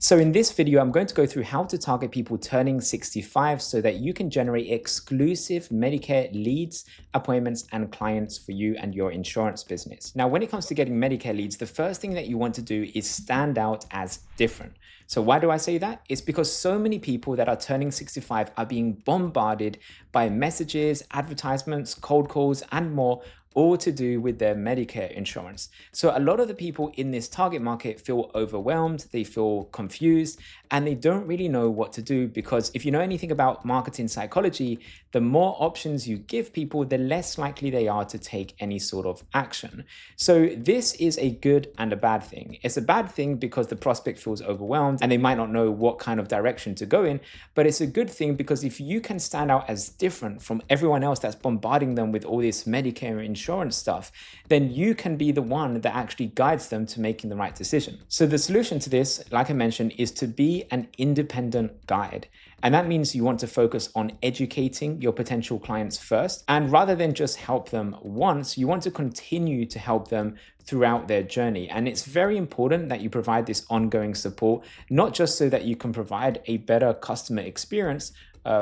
So in this video, I'm going to go through how to target people turning 65 so that you can generate exclusive Medicare leads, appointments, and clients for you and your insurance business. Now, when it comes to getting Medicare leads, the first thing that you want to do is stand out as different. So why do I say that? It's because so many people that are turning 65 are being bombarded by messages, advertisements, cold calls, and more, all to do with their Medicare insurance. So a lot of the people in this target market feel overwhelmed, they feel confused, and they don't really know what to do, because if you know anything about marketing psychology, the more options you give people, the less likely they are to take any sort of action. So this is a good and a bad thing. It's a bad thing because the prospect feels overwhelmed and they might not know what kind of direction to go in, but it's a good thing because if you can stand out as different from everyone else that's bombarding them with all this Medicare insurance stuff, then you can be the one that actually guides them to making the right decision. So the solution to this, like I mentioned, is to be an independent guide. And that means you want to focus on educating your potential clients first. And rather than just help them once, you want to continue to help them throughout their journey. And it's very important that you provide this ongoing support, not just so that you can provide a better customer experience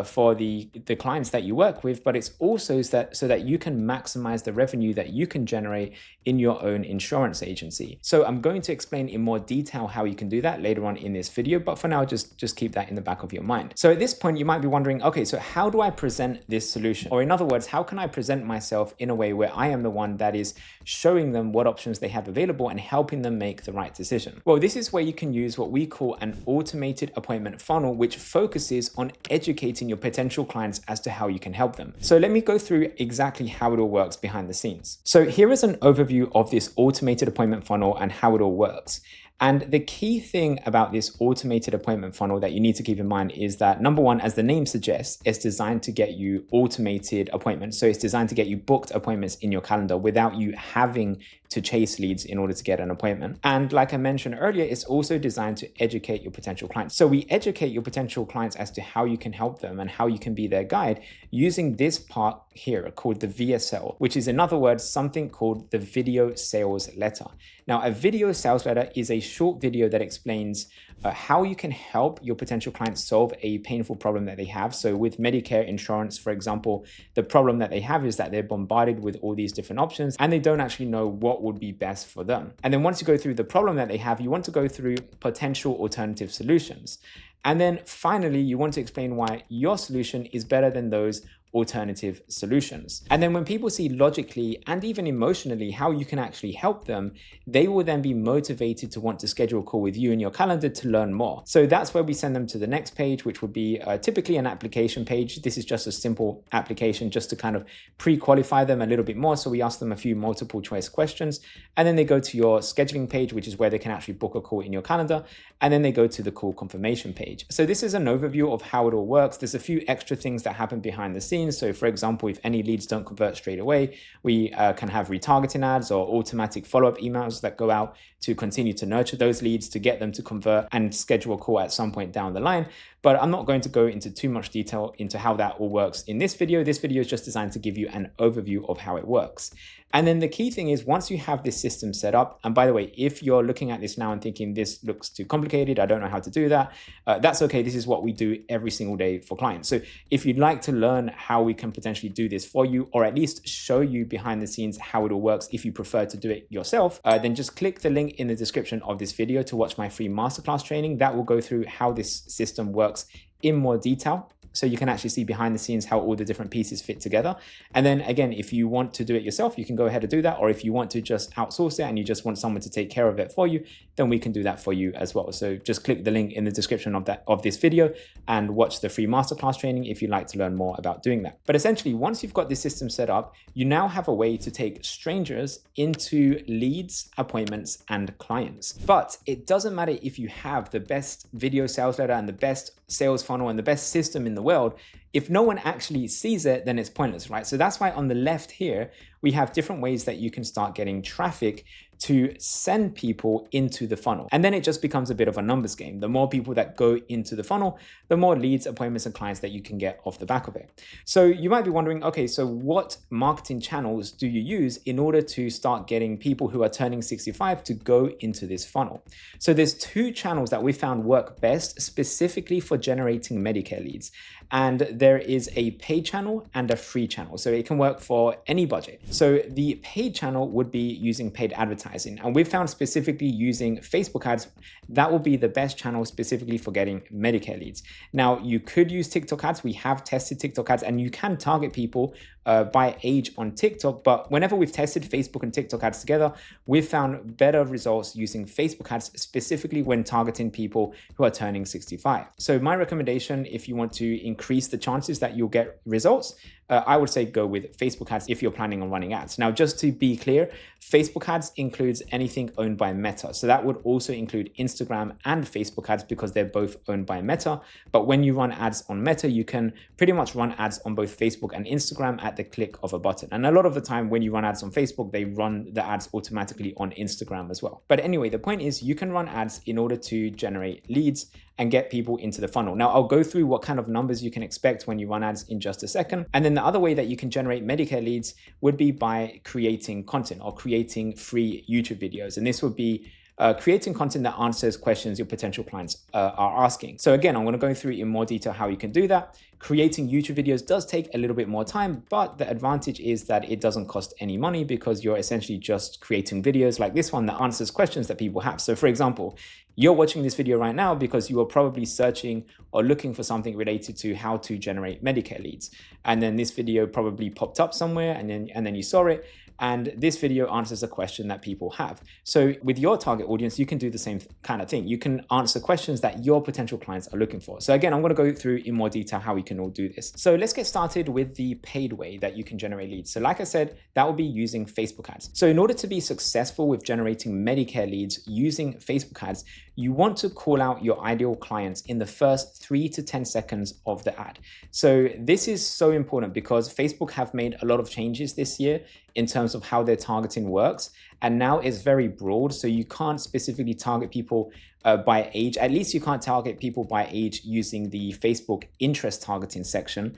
for the clients that you work with, but it's also so that you can maximize the revenue that you can generate in your own insurance agency. So I'm going to explain in more detail how you can do that later on in this video, but for now, just keep that in the back of your mind. So at this point, you might be wondering, okay, so how do I present this solution? Or in other words, how can I present myself in a way where I am the one that is showing them what options they have available and helping them make the right decision? Well, this is where you can use what we call an automated appointment funnel, which focuses on educating your potential clients as to how you can help them. So let me go through exactly how it all works behind the scenes. So here is an overview of this automated appointment funnel and how it all works. And the key thing about this automated appointment funnel that you need to keep in mind is that, number one, as the name suggests, it's designed to get you automated appointments. So it's designed to get you booked appointments in your calendar without you having to chase leads in order to get an appointment. And like I mentioned earlier, it's also designed to educate your potential clients. So we educate your potential clients as to how you can help them and how you can be their guide using this part here called the VSL, which is, in other words, something called the video sales letter. Now, a video sales letter is a short video that explains how you can help your potential clients solve a painful problem that they have. So with Medicare insurance, for example, the problem that they have is that they're bombarded with all these different options and they don't actually know what would be best for them. And then once you go through the problem that they have, you want to go through potential alternative solutions. And then finally, you want to explain why your solution is better than those alternative solutions. And then when people see logically and even emotionally how you can actually help them, they will then be motivated to want to schedule a call with you in your calendar to learn more. So that's where we send them to the next page, which would be typically an application page. This is just a simple application just to kind of pre-qualify them a little bit more. So we ask them a few multiple choice questions, and then they go to your scheduling page, which is where they can actually book a call in your calendar. And then they go to the call confirmation page. So this is an overview of how it all works. There's a few extra things that happen behind the scenes. So for example, if any leads don't convert straight away, we can have retargeting ads or automatic follow-up emails that go out to continue to nurture those leads to get them to convert and schedule a call at some point down the line. But I'm not going to go into too much detail into how that all works in this video. This video is just designed to give you an overview of how it works. And then the key thing is, once you have this system set up, and by the way, if you're looking at this now and thinking this looks too complicated, I don't know how to do that, that's okay. This is what we do every single day for clients. So if you'd like to learn how we can potentially do this for you, or at least show you behind the scenes how it all works, if you prefer to do it yourself, then just click the link in the description of this video to watch my free masterclass training. That will go through how this system works in more detail. So you can actually see behind the scenes how all the different pieces fit together. And then again, if you want to do it yourself, you can go ahead and do that. Or if you want to just outsource it and you just want someone to take care of it for you, then we can do that for you as well. So just click the link in the description of this video and watch the free masterclass training if you'd like to learn more about doing that. But essentially, once you've got this system set up, you now have a way to take strangers into leads, appointments, and clients. But it doesn't matter if you have the best video sales letter and the best sales funnel and the best system in the world. if no one actually sees it, then it's pointless, right? So that's why on the left here, we have different ways that you can start getting traffic to send people into the funnel. And then it just becomes a bit of a numbers game. The more people that go into the funnel, the more leads, appointments, and clients that you can get off the back of it. So you might be wondering, okay, so what marketing channels do you use in order to start getting people who are turning 65 to go into this funnel? So there's two channels that we found work best specifically for generating Medicare leads. And there is a paid channel and a free channel. So it can work for any budget. So the paid channel would be using paid advertising. And we found specifically using Facebook ads, that will be the best channel specifically for getting Medicare leads. Now, you could use TikTok ads. We have tested TikTok ads, and you can target people by age on TikTok. But whenever we've tested Facebook and TikTok ads together, we've found better results using Facebook ads, specifically when targeting people who are turning 65. So my recommendation, if you want to increase the chances that you'll get results, I would say go with Facebook ads if you're planning on running ads. Now, just to be clear, Facebook ads includes anything owned by Meta. So that would also include Instagram and Facebook ads because they're both owned by Meta. But when you run ads on Meta, you can pretty much run ads on both Facebook and Instagram at the click of a button. And a lot of the time when you run ads on Facebook, they run the ads automatically on Instagram as well. But anyway, the point is you can run ads in order to generate leads and get people into the funnel. Now, I'll go through what kind of numbers you can expect when you run ads in just a second. And then the other way that you can generate Medicare leads would be by creating content or creating free YouTube videos. And this would be creating content that answers questions your potential clients are asking. So again, I'm going to go through in more detail how you can do that. Creating YouTube videos does take a little bit more time, but the advantage is that it doesn't cost any money because you're essentially just creating videos like this one that answers questions that people have. So for example, you're watching this video right now because you are probably searching or looking for something related to how to generate Medicare leads. And then this video probably popped up somewhere and then you saw it. And this video answers a question that people have. So with your target audience, you can do the same kind of thing. You can answer questions that your potential clients are looking for. So again, I'm going to go through in more detail how we can all do this. So let's get started with the paid way that you can generate leads. So like I said, that will be using Facebook ads. So in order to be successful with generating Medicare leads using Facebook ads, you want to call out your ideal clients in the first 3 to 10 seconds of the ad. So this is so important because Facebook have made a lot of changes this year in terms of how their targeting works. And now it's very broad. So you can't specifically target people by age. At least you can't target people by age using the Facebook interest targeting section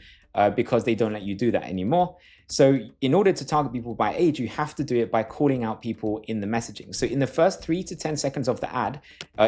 because they don't let you do that anymore. So in order to target people by age, you have to do it by calling out people in the messaging. So in the first 3 to 10 seconds of the ad,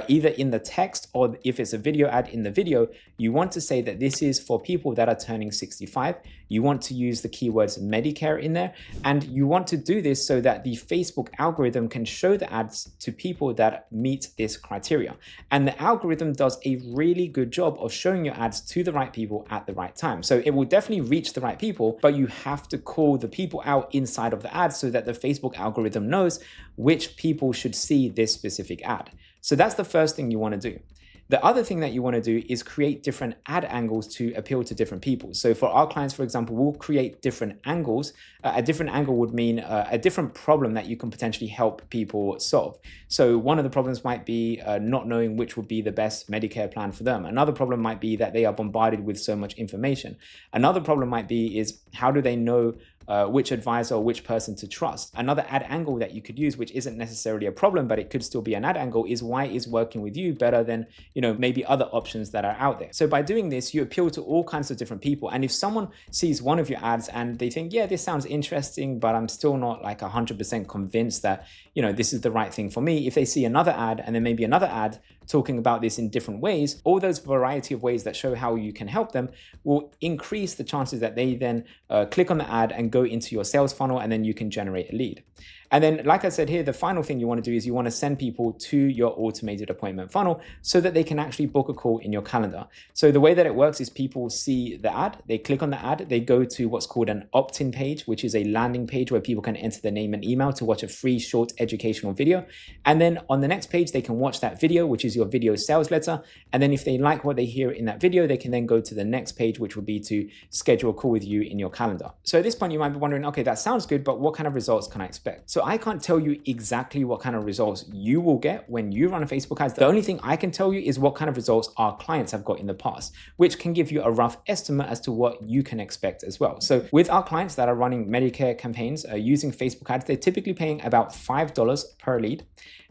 either in the text or if it's a video ad in the video, you want to say that this is for people that are turning 65. You want to use the keywords Medicare in there. And you want to do this so that the Facebook algorithm can show the ads to people that meet this criteria. And the algorithm does a really good job of showing your ads to the right people at the right time. So it will definitely reach the right people, but you have to call the people out inside of the ad so that the Facebook algorithm knows which people should see this specific ad. So that's the first thing you want to do. The other thing that you want to do is create different ad angles to appeal to different people. So for our clients, for example, we'll create different angles. A different angle would mean a different problem that you can potentially help people solve. So one of the problems might be not knowing which would be the best Medicare plan for them. Another problem might be that they are bombarded with so much information. Another problem might be is how do they know which advisor or which person to trust. Another ad angle that you could use, which isn't necessarily a problem, but it could still be an ad angle, is why is working with you better than, maybe other options that are out there. So by doing this, you appeal to all kinds of different people. And if someone sees one of your ads and they think, yeah, this sounds interesting, but I'm still not like 100% convinced that, this is the right thing for me. If they see another ad and then maybe another ad talking about this in different ways, all those variety of ways that show how you can help them will increase the chances that they then click on the ad and go into your sales funnel, and then you can generate a lead. And then, like I said here, the final thing you want to do is you want to send people to your automated appointment funnel so that they can actually book a call in your calendar. So the way that it works is people see the ad, they click on the ad, they go to what's called an opt-in page, which is a landing page where people can enter their name and email to watch a free short educational video. And then on the next page, they can watch that video, which is your video sales letter. And then if they like what they hear in that video, they can then go to the next page, which will be to schedule a call with you in your calendar. So at this point, you might be wondering, okay, that sounds good, but what kind of results can I expect? So So I can't tell you exactly what kind of results you will get when you run a Facebook ads. The only thing I can tell you is what kind of results our clients have got in the past, which can give you a rough estimate as to what you can expect as well. So with our clients that are running Medicare campaigns using Facebook ads, they're typically paying about $5 per lead.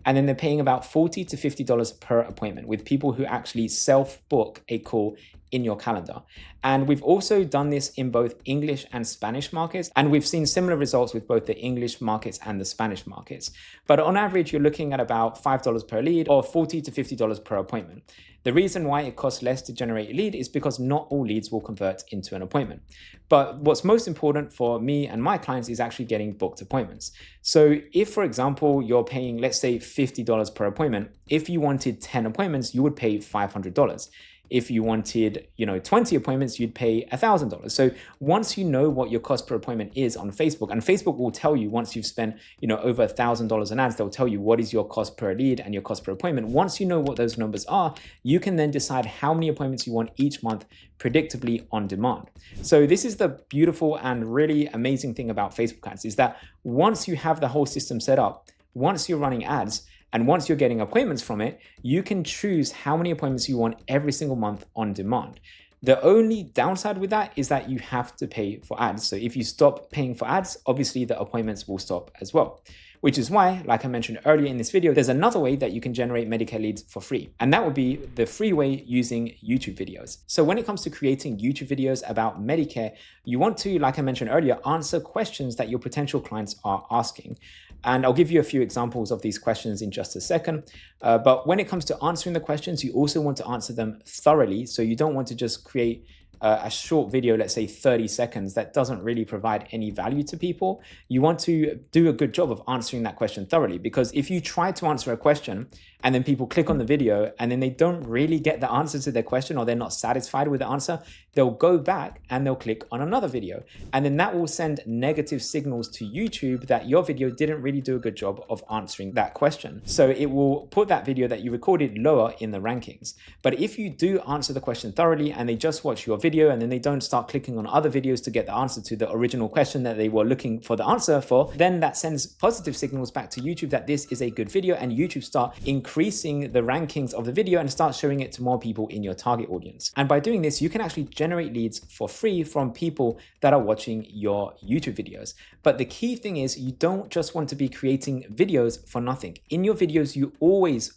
And then they're paying about $40 to $50 per appointment with people who actually self-book a call in your calendar. And we've also done this in both English and Spanish markets. And we've seen similar results with both the English markets and the Spanish markets. But on average, you're looking at about $5 per lead or $40 to $50 per appointment. The reason why it costs less to generate a lead is because not all leads will convert into an appointment. But what's most important for me and my clients is actually getting booked appointments. So if, for example, you're paying, let's say, $50 per appointment, if you wanted 10 appointments, you would pay $500. If you wanted, 20 appointments, you'd pay $1,000. So once you know what your cost per appointment is on Facebook, and Facebook will tell you once you've spent, over $1,000 in ads, they'll tell you what is your cost per lead and your cost per appointment. Once you know what those numbers are, you can then decide how many appointments you want each month predictably on demand. So this is the beautiful and really amazing thing about Facebook ads is that once you have the whole system set up, once you're running ads, and once you're getting appointments from it, you can choose how many appointments you want every single month on demand. The only downside with that is that you have to pay for ads. So if you stop paying for ads, obviously the appointments will stop as well. Which is why, like I mentioned earlier in this video, there's another way that you can generate Medicare leads for free. And that would be the free way using YouTube videos. So when it comes to creating YouTube videos about Medicare, you want to, like I mentioned earlier, answer questions that your potential clients are asking. And I'll give you a few examples of these questions in just a second. But when it comes to answering the questions, you also want to answer them thoroughly. So you don't want to just create a short video, let's say 30 seconds, that doesn't really provide any value to people. You want to do a good job of answering that question thoroughly, because if you try to answer a question and then people click on the video and then they don't really get the answer to their question or they're not satisfied with the answer, they'll go back and they'll click on another video. And then that will send negative signals to YouTube that your video didn't really do a good job of answering that question. So it will put that video that you recorded lower in the rankings. But if you do answer the question thoroughly and they just watch your video and then they don't start clicking on other videos to get the answer to the original question that they were looking for the answer for, then that sends positive signals back to YouTube that this is a good video, and YouTube start increasing the rankings of the video and start showing it to more people in your target audience. And by doing this, you can actually generate leads for free from people that are watching your YouTube videos. But the key thing is you don't just want to be creating videos for nothing. In your videos, you always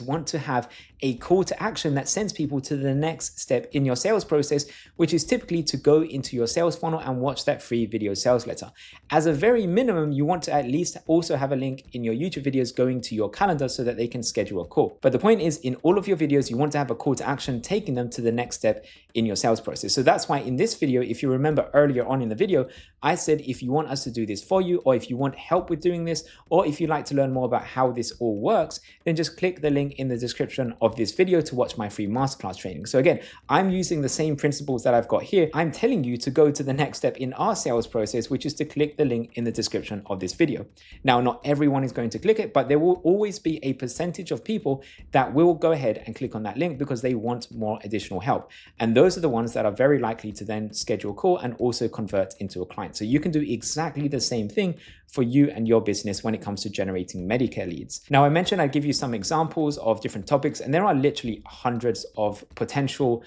want to have a call to action that sends people to the next step in your sales process, which is typically to go into your sales funnel and watch that free video sales letter. As a very minimum, you want to at least also have a link in your YouTube videos going to your calendar so that they can schedule a call. But the point is, in all of your videos, you want to have a call to action taking them to the next step in your sales process. So that's why in this video, if you remember earlier on in the video, I said if you want us to do this for you, or if you want help with doing this, or if you'd like to learn more about how this all works, then just click the link in the description of this video to watch my free masterclass training. So again, I'm using the same principles that I've got here. I'm telling you to go to the next step in our sales process, which is to click the link in the description of this video. Now, not everyone is going to click it, but there will always be a percentage of people that will go ahead and click on that link because they want more additional help. And those are the ones that are very likely to then schedule a call and also convert into a client. So you can do exactly the same thing for you and your business when it comes to generating Medicare leads. Now, I mentioned I'd give you some examples of different topics, and there are literally hundreds of potential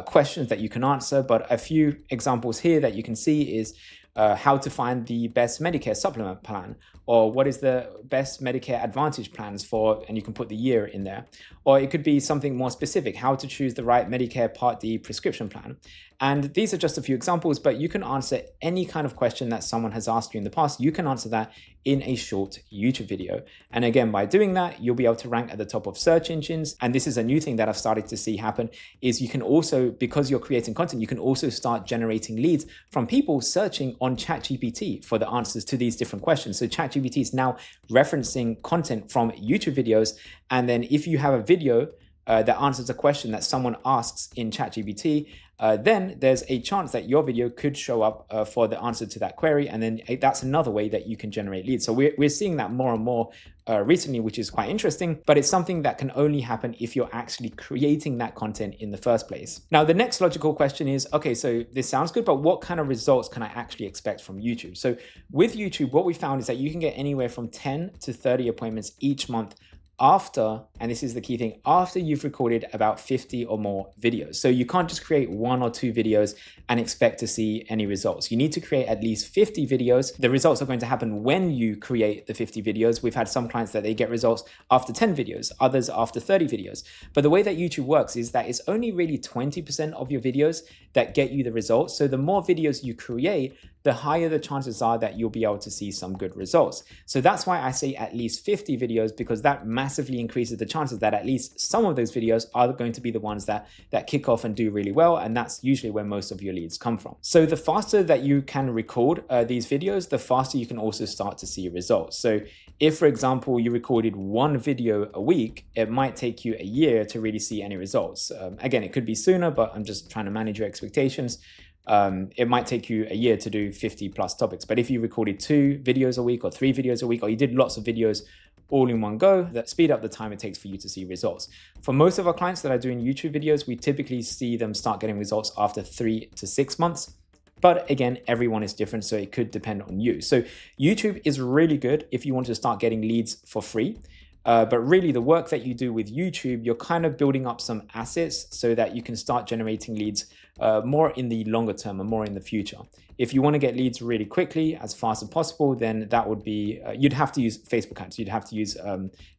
questions that you can answer, but a few examples here that you can see is how to find the best Medicare supplement plan, or what is the best Medicare Advantage plans for, and you can put the year in there. Or it could be something more specific, how to choose the right Medicare Part D prescription plan. And these are just a few examples, but you can answer any kind of question that someone has asked you in the past. You can answer that in a short YouTube video. And again, by doing that, you'll be able to rank at the top of search engines. And this is a new thing that I've started to see happen, is you can also, because you're creating content, you can also start generating leads from people searching on ChatGPT for the answers to these different questions. So ChatGPT is now referencing content from YouTube videos. And then if you have a video that answers a question that someone asks in ChatGPT, then there's a chance that your video could show up for the answer to that query. And then that's another way that you can generate leads. So we're seeing that more and more recently, which is quite interesting, but it's something that can only happen if you're actually creating that content in the first place. Now, the next logical question is, okay, so this sounds good, but what kind of results can I actually expect from YouTube? So with YouTube, what we found is that you can get anywhere from 10 to 30 appointments each month after, and this is the key thing, after you've recorded about 50 or more videos. So you can't just create 1 or 2 videos and expect to see any results. You need to create at least 50 videos. The results are going to happen when you create the 50 videos. We've had some clients that they get results after 10 videos, others after 30 videos. But the way that YouTube works is that it's only really 20% of your videos that get you the results. So the more videos you create, the higher the chances are that you'll be able to see some good results. So that's why I say at least 50 videos, because that massively increases the chances that at least some of those videos are going to be the ones that kick off and do really well. And that's usually where most of your leads come from. So the faster that you can record these videos, the faster you can also start to see results. So if, for example, you recorded 1 video a week, it might take you a year to really see any results. Again, it could be sooner, but I'm just trying to manage your expectations. It might take you a year to do 50 plus topics. But if you recorded 2 videos a week or 3 videos a week, or you did lots of videos all in one go, that speed up the time it takes for you to see results. For most of our clients that are doing YouTube videos, we typically see them start getting results after 3 to 6 months. But again, everyone is different, so it could depend on you. So YouTube is really good if you want to start getting leads for free. But really the work that you do with YouTube, you're kind of building up some assets so that you can start generating leads more in the longer term and more in the future. If you want to get leads really quickly, as fast as possible, then that would be, you'd have to use Facebook ads. You'd have to use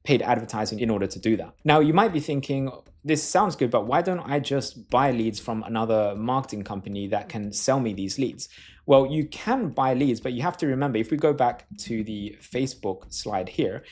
paid advertising in order to do that. Now, you might be thinking, this sounds good, but why don't I just buy leads from another marketing company that can sell me these leads? Well, you can buy leads, but you have to remember, if we go back to the Facebook slide here,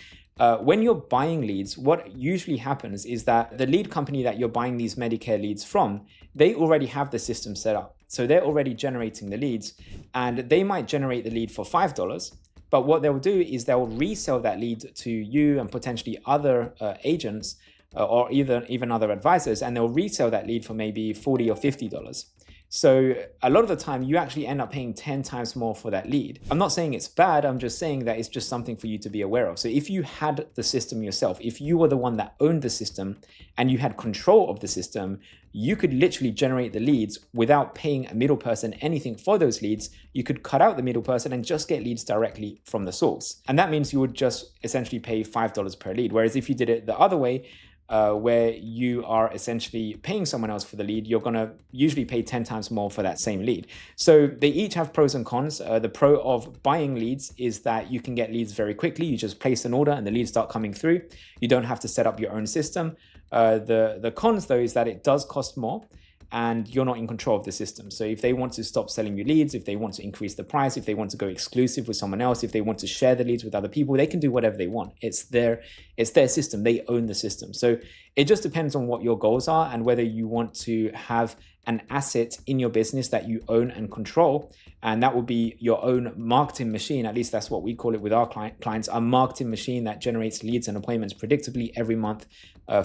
when you're buying leads, what usually happens is that the lead company that you're buying these Medicare leads from, they already have the system set up. So they're already generating the leads, and they might generate the lead for $5. But what they'll do is they'll resell that lead to you and potentially other agents or even other advisors, and they'll resell that lead for maybe $40 or $50. So a lot of the time you actually end up paying 10 times more for that lead. I'm not saying it's bad, I'm just saying that it's just something for you to be aware of. So if you had the system yourself, if you were the one that owned the system and you had control of the system, you could literally generate the leads without paying a middle person anything for those leads. You could cut out the middle person and just get leads directly from the source. And that means you would just essentially pay $5 per lead. Whereas if you did it the other way, where you are essentially paying someone else for the lead, you're going to usually pay 10 times more for that same lead. So they each have pros and cons. The pro of buying leads is that you can get leads very quickly. You just place an order and the leads start coming through. You don't have to set up your own system. The cons, though, is that it does cost more and you're not in control of the system. So if they want to stop selling you leads, if they want to increase the price, if they want to go exclusive with someone else, if they want to share the leads with other people, they can do whatever they want. It's their system. They own the system. So it just depends on what your goals are and whether you want to have an asset in your business that you own and control. And that will be your own marketing machine. At least that's what we call it with our clients, a marketing machine that generates leads and appointments predictably every month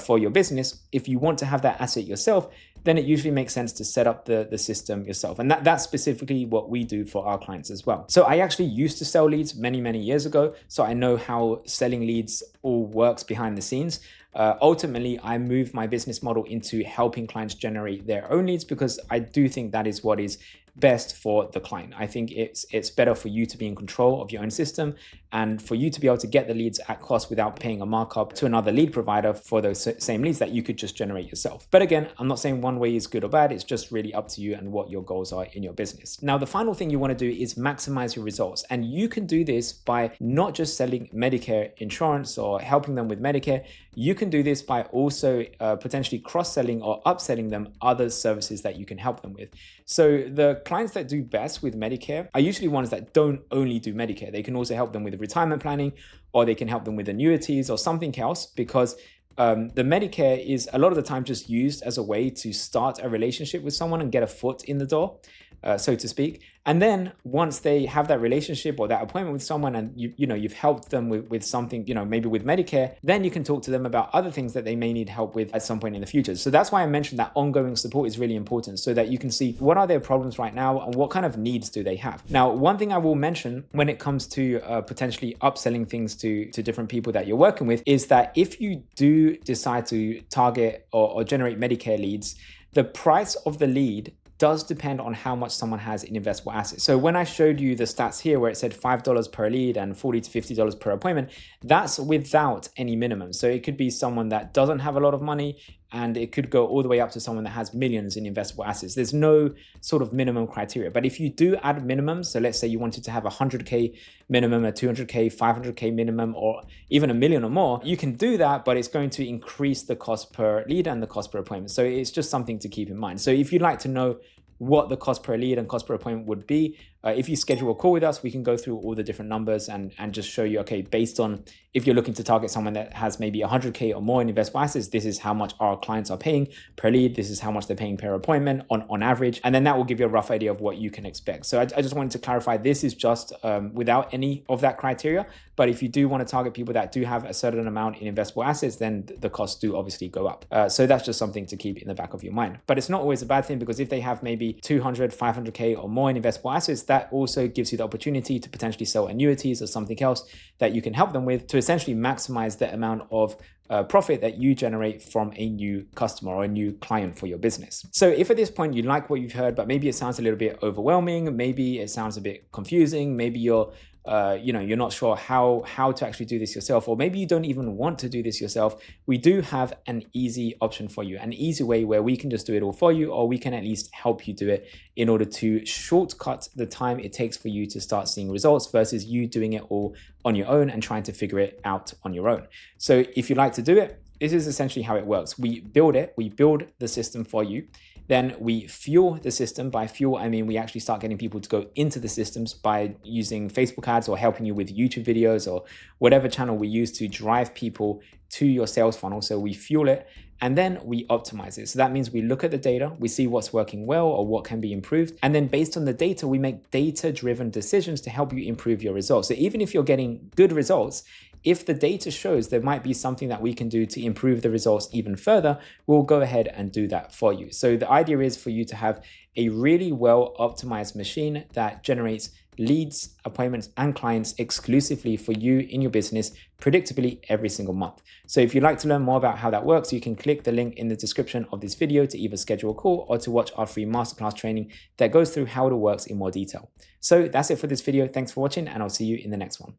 for your business. If you want to have that asset yourself, then it usually makes sense to set up the system yourself. And that's specifically what we do for our clients as well. So I actually used to sell leads many, many years ago. So I know how selling leads all works behind the scenes. Ultimately, I moved my business model into helping clients generate their own leads because I do think that is what is best for the client. I think it's better for you to be in control of your own system and for you to be able to get the leads at cost without paying a markup to another lead provider for those same leads that you could just generate yourself. But again, I'm not saying one way is good or bad. It's just really up to you and what your goals are in your business. Now, the final thing you want to do is maximize your results. And you can do this by not just selling Medicare insurance or helping them with Medicare. You can do this by also potentially cross-selling or upselling them other services that you can help them with. So the clients that do best with Medicare are usually ones that don't only do Medicare. They can also help them with retirement planning, or they can help them with annuities or something else, because the Medicare is a lot of the time just used as a way to start a relationship with someone and get a foot in the door. so to speak. And then once they have that relationship or that appointment with someone, and you've helped them with something, maybe with Medicare, then you can talk to them about other things that they may need help with at some point in the future. So that's why I mentioned that ongoing support is really important, so that you can see what are their problems right now and what kind of needs do they have. Now, one thing I will mention when it comes to potentially upselling things to different people that you're working with is that if you do decide to target or generate Medicare leads, the price of the lead does depend on how much someone has in investable assets. So when I showed you the stats here where it said $5 per lead and $40 to $50 per appointment, that's without any minimum. So it could be someone that doesn't have a lot of money, and it could go all the way up to someone that has millions in investable assets. There's no sort of minimum criteria. But if you do add minimums, so let's say you wanted to have a 100K minimum, a 200K, 500K minimum, or even a million or more, you can do that, but it's going to increase the cost per lead and the cost per appointment. So it's just something to keep in mind. So if you'd like to know what the cost per lead and cost per appointment would be, if you schedule a call with us, we can go through all the different numbers and just show you, okay, based on if you're looking to target someone that has maybe 100K or more in investable assets, this is how much our clients are paying per lead. This is how much they're paying per appointment on average. And then that will give you a rough idea of what you can expect. So I just wanted to clarify, this is just without any of that criteria. But if you do want to target people that do have a certain amount in investable assets, then the costs do obviously go up. So that's just something to keep in the back of your mind. But it's not always a bad thing, because if they have maybe 200, 500K or more in investable assets, that also gives you the opportunity to potentially sell annuities or something else that you can help them with to essentially maximize the amount of profit that you generate from a new customer or a new client for your business. So if at this point you like what you've heard, but maybe it sounds a little bit overwhelming, maybe it sounds a bit confusing, maybe you're not sure how to actually do this yourself, or maybe you don't even want to do this yourself, we do have an easy option for you, an easy way where we can just do it all for you, or we can at least help you do it in order to shortcut the time it takes for you to start seeing results versus you doing it all on your own and trying to figure it out on your own. So if you like to do it, this is essentially how it works. We build the system for you. Then we fuel the system. By fuel, I mean we actually start getting people to go into the systems by using Facebook ads or helping you with YouTube videos or whatever channel we use to drive people to your sales funnel. So we fuel it and then we optimize it. So that means we look at the data, we see what's working well or what can be improved. And then based on the data, we make data-driven decisions to help you improve your results. So even if you're getting good results, if the data shows there might be something that we can do to improve the results even further, we'll go ahead and do that for you. So the idea is for you to have a really well optimized machine that generates leads, appointments, and clients exclusively for you in your business predictably every single month. So if you'd like to learn more about how that works, you can click the link in the description of this video to either schedule a call or to watch our free masterclass training that goes through how it all works in more detail. So that's it for this video. Thanks for watching, and I'll see you in the next one.